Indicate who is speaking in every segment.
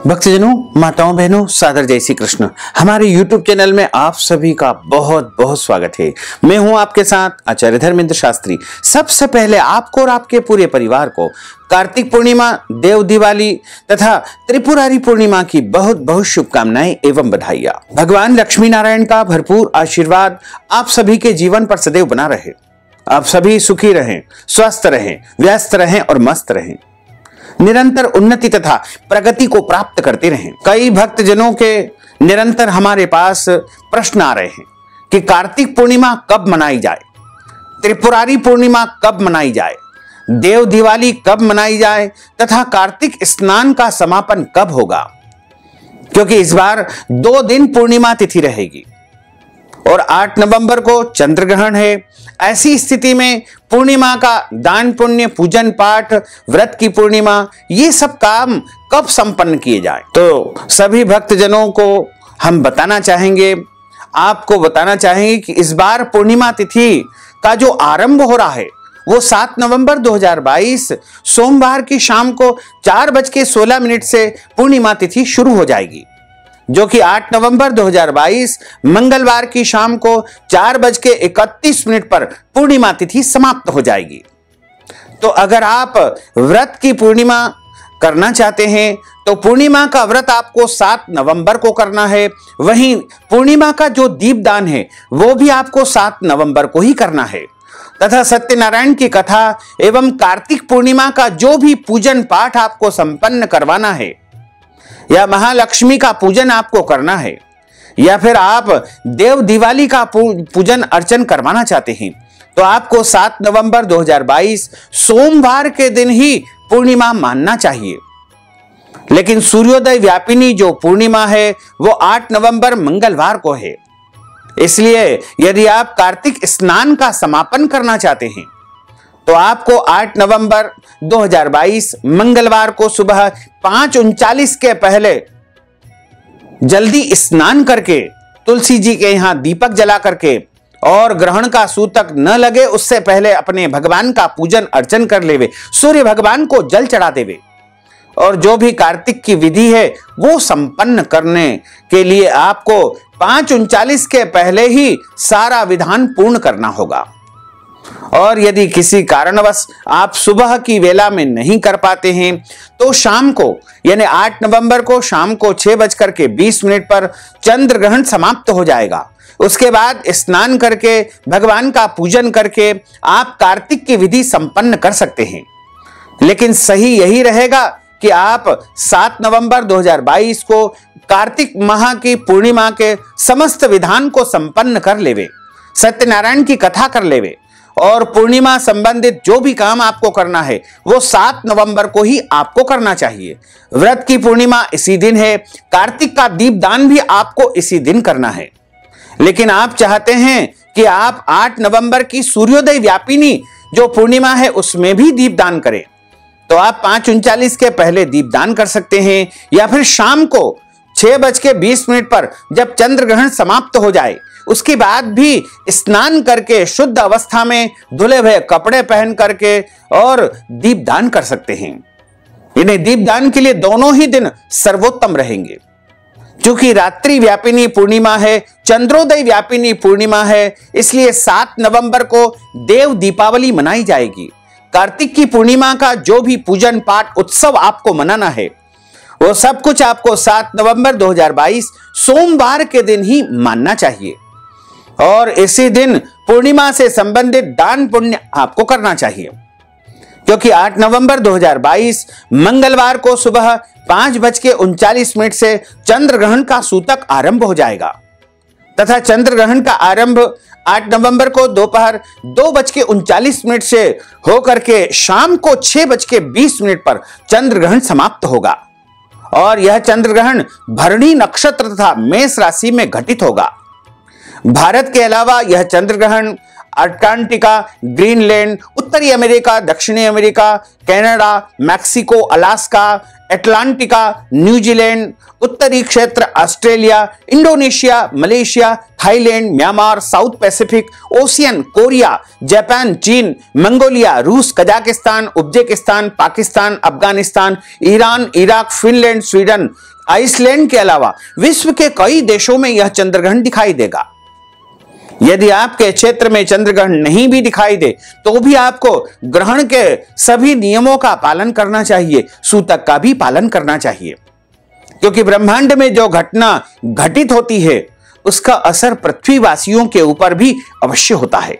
Speaker 1: भक्तजनों, माताओं, बहनों, सादर जय श्री कृष्ण। हमारे YouTube चैनल में आप सभी का बहुत बहुत स्वागत है। मैं हूं आपके साथ आचार्य धर्मेंद्र शास्त्री। सबसे पहले आपको और आपके पूरे परिवार को कार्तिक पूर्णिमा, देव दिवाली तथा त्रिपुरारी पूर्णिमा की बहुत बहुत शुभकामनाएं एवं बधाइयां। भगवान लक्ष्मी नारायण का भरपूर आशीर्वाद आप सभी के जीवन पर सदैव बना रहे। आप सभी सुखी रहें, स्वस्थ रहें, व्यस्त रहें और मस्त रहें। निरंतर उन्नति तथा प्रगति को प्राप्त करते रहें। कई भक्तजनों के निरंतर हमारे पास प्रश्न आ रहे हैं कि कार्तिक पूर्णिमा कब मनाई जाए, त्रिपुरारी पूर्णिमा कब मनाई जाए, देव दिवाली कब मनाई जाए तथा कार्तिक स्नान का समापन कब होगा, क्योंकि इस बार 2 दिन पूर्णिमा तिथि रहेगी और 8 नवंबर को चंद्र ग्रहण है। ऐसी स्थिति में पूर्णिमा का दान पुण्य, पूजन पाठ, व्रत की पूर्णिमा, ये सब काम कब संपन्न किए जाए। तो सभी भक्तजनों को हम बताना चाहेंगे, आपको बताना चाहेंगे कि इस बार पूर्णिमा तिथि का जो आरंभ हो रहा है वो 7 नवंबर 2022 सोमवार की शाम को 4:16 से पूर्णिमा तिथि शुरू हो जाएगी, जो कि 8 नवंबर 2022 मंगलवार की शाम को 4:31 पर पूर्णिमा तिथि समाप्त हो जाएगी। तो अगर आप व्रत की पूर्णिमा करना चाहते हैं तो पूर्णिमा का व्रत आपको 7 नवंबर को करना है। वहीं पूर्णिमा का जो दीपदान है वो भी आपको 7 नवंबर को ही करना है तथा सत्यनारायण की कथा एवं कार्तिक पूर्णिमा का जो भी पूजन पाठ आपको संपन्न करवाना है या महालक्ष्मी का पूजन आपको करना है या फिर आप देव दिवाली का पूजन अर्चन करवाना चाहते हैं तो आपको 7 नवंबर 2022 सोमवार के दिन ही पूर्णिमा मानना चाहिए। लेकिन सूर्योदय व्यापिनी जो पूर्णिमा है वो 8 नवंबर मंगलवार को है। इसलिए यदि आप कार्तिक स्नान का समापन करना चाहते हैं तो आपको 8 नवंबर 2022 मंगलवार को सुबह 5:39 के पहले जल्दी स्नान करके तुलसी जी के यहां दीपक जला करके और ग्रहण का सूतक न लगे उससे पहले अपने भगवान का पूजन अर्चन कर लेवे, सूर्य भगवान को जल चढ़ा देवे और जो भी कार्तिक की विधि है वो संपन्न करने के लिए आपको 5:39 के पहले ही सारा विधान पूर्ण करना होगा। और यदि किसी कारणवश आप सुबह की वेला में नहीं कर पाते हैं तो शाम को यानी 8 नवंबर को शाम को 6:20 पर चंद्र ग्रहण समाप्त हो जाएगा। उसके बाद स्नान करके भगवान का पूजन करके आप कार्तिक की विधि संपन्न कर सकते हैं। लेकिन सही यही रहेगा कि आप 7 नवंबर 2022 को कार्तिक माह की पूर्णिमा के समस्त विधान को संपन्न कर लेवे, सत्यनारायण की कथा कर लेवे और पूर्णिमा संबंधित जो भी काम आपको करना है वो 7 नवंबर को ही आपको करना चाहिए। व्रत की पूर्णिमा इसी दिन है, कार्तिक का दीपदान भी आपको इसी दिन करना है। लेकिन आप चाहते हैं कि आप 8 नवंबर की सूर्योदय व्यापिनी जो पूर्णिमा है उसमें भी दीपदान करें तो आप 5:39 के पहले दीपदान कर सकते हैं या फिर शाम को 6:20 पर जब चंद्र ग्रहण समाप्त हो जाए उसके बाद भी स्नान करके शुद्ध अवस्था में धुले हुए कपड़े पहन करके और दीपदान कर सकते हैं। इन्हें दीपदान के लिए दोनों ही दिन सर्वोत्तम रहेंगे। क्योंकि रात्रि व्यापिनी पूर्णिमा है, चंद्रोदय व्यापिनी पूर्णिमा है, इसलिए 7 नवंबर को देव दीपावली मनाई जाएगी। कार्तिक की पूर्णिमा का जो भी पूजन पाठ उत्सव आपको मनाना है वो सब कुछ आपको 7 नवंबर 2022 सोमवार के दिन ही मानना चाहिए और इसी दिन पूर्णिमा से संबंधित दान पुण्य आपको करना चाहिए। क्योंकि 8 नवंबर 2022 मंगलवार को सुबह 5:39 से चंद्र ग्रहण का सूतक आरंभ हो जाएगा तथा चंद्र ग्रहण का आरंभ 8 नवंबर को दोपहर 2:39 से होकर के शाम को 6:20 पर चंद्र ग्रहण समाप्त होगा और यह चंद्र ग्रहण भरणी नक्षत्र तथा मेष राशि में घटित होगा। भारत के अलावा यह चंद्र ग्रहण अंटार्कटिका, ग्रीनलैंड, उत्तरी अमेरिका, दक्षिणी America, Canada, Mexico, Alaska Atlantic, New Zealand, उत्तरी क्षेत्र Australia, Indonesia, Malaysia, Thailand, Myanmar, South Pacific Ocean, Korea, Japan, चीन, मंगोलिया, रूस, Kazakhstan, Uzbekistan, Pakistan, Afghanistan, Iran, Iraq, Finland, Sweden, Iceland के अलावा विश्व के कई देशों में यह चंद्रग्रहण दिखाई देगा। यदि आपके क्षेत्र में चंद्रग्रहण नहीं भी दिखाई दे तो भी आपको ग्रहण के सभी नियमों का पालन करना चाहिए, सूतक का भी पालन करना चाहिए, क्योंकि ब्रह्मांड में जो घटना घटित होती है उसका असर पृथ्वीवासियों के ऊपर भी अवश्य होता है।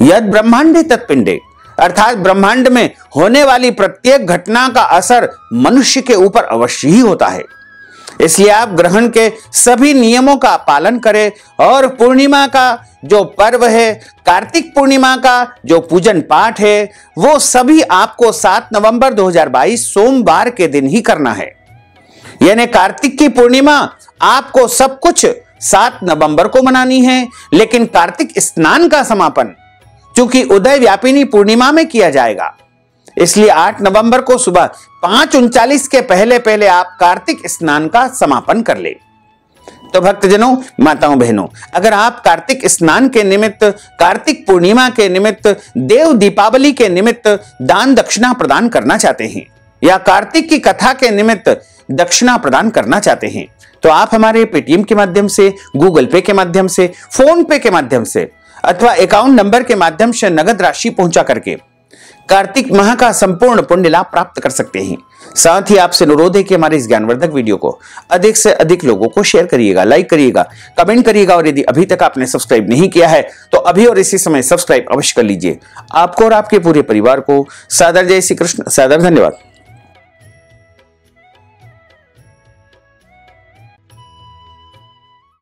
Speaker 1: यद ब्रह्मांडे तत्पिंडे, अर्थात ब्रह्मांड में होने वाली प्रत्येक घटना का असर मनुष्य के ऊपर अवश्य ही होता है। इसलिए आप ग्रहण के सभी नियमों का पालन करें और पूर्णिमा का जो पर्व है, कार्तिक पूर्णिमा का जो पूजन पाठ है, वो सभी आपको 7 नवंबर 2022 सोमवार के दिन ही करना है। यानी कार्तिक की पूर्णिमा आपको सब कुछ 7 नवंबर को मनानी है, लेकिन कार्तिक स्नान का समापन चूंकि उदय व्यापिनी पूर्णिमा में किया जाएगा, इसलिए 8 नवंबर को सुबह 5:39 के पहले पहले आप कार्तिक स्नान का समापन कर ले। तो भक्तजनों, माताओं, बहनों, अगर आप कार्तिक स्नान के निमित्त, कार्तिक पूर्णिमा के निमित्त, देव दीपावली के निमित्त दान दक्षिणा प्रदान करना चाहते हैं या कार्तिक की कथा के निमित्त दक्षिणा प्रदान करना चाहते हैं, तो आप हमारे पेटीएम के माध्यम से, गूगल पे के माध्यम से, फोन पे के माध्यम से अथवा अकाउंट नंबर के माध्यम से नगद राशि पहुंचा करके कार्तिक माह का संपूर्ण पुण्य लाभ प्राप्त कर सकते हैं। साथ ही आपसे अनुरोध है कि हमारे इस ज्ञानवर्धक वीडियो को अधिक से अधिक लोगों को शेयर करिएगा, लाइक करिएगा, कमेंट करिएगा और यदि अभी तक आपने सब्सक्राइब नहीं किया है तो अभी और इसी समय सब्सक्राइब अवश्य कर लीजिए। आपको और आपके पूरे परिवार को सादर जय श्री कृष्ण, सादर धन्यवाद।